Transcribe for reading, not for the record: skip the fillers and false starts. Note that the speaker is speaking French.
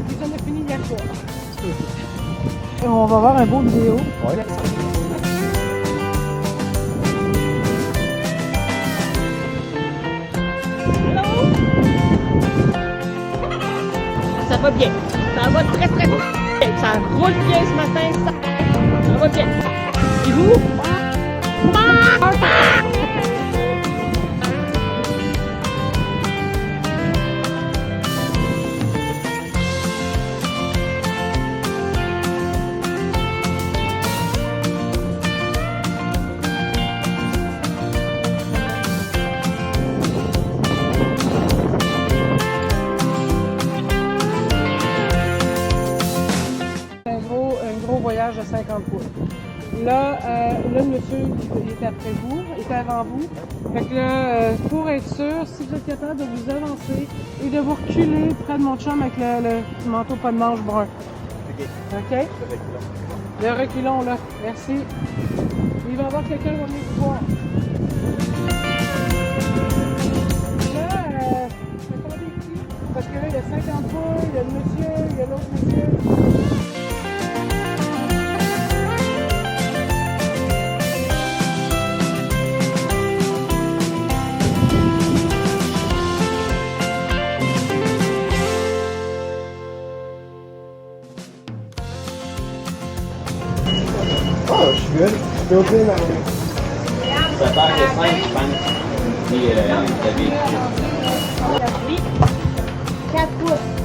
puis on a fini hier soir. Et on va voir un beau vidéo. Ouais. Ça va bien. Ça va très très bien. Ça roule bien ce matin. Ça va bien. Et vous? Un gros voyage de 50 pouces. Là, le monsieur, il était après vous, il était avant vous. Fait que là, pour être sûr, si vous êtes capable de vous avancer et de vous reculer près de mon chum avec le manteau pas de manche brun. OK? Le reculons, là. Merci. Il va y avoir quelqu'un qui va venir vous voir. Là, attendez ici, parce que là, il y a 50 poules, il y a le monsieur, il y a l'autre monsieur. Oh, je suis good. Still good now. Ça part de 5, je pense. Puis, t'avais 4 pouces.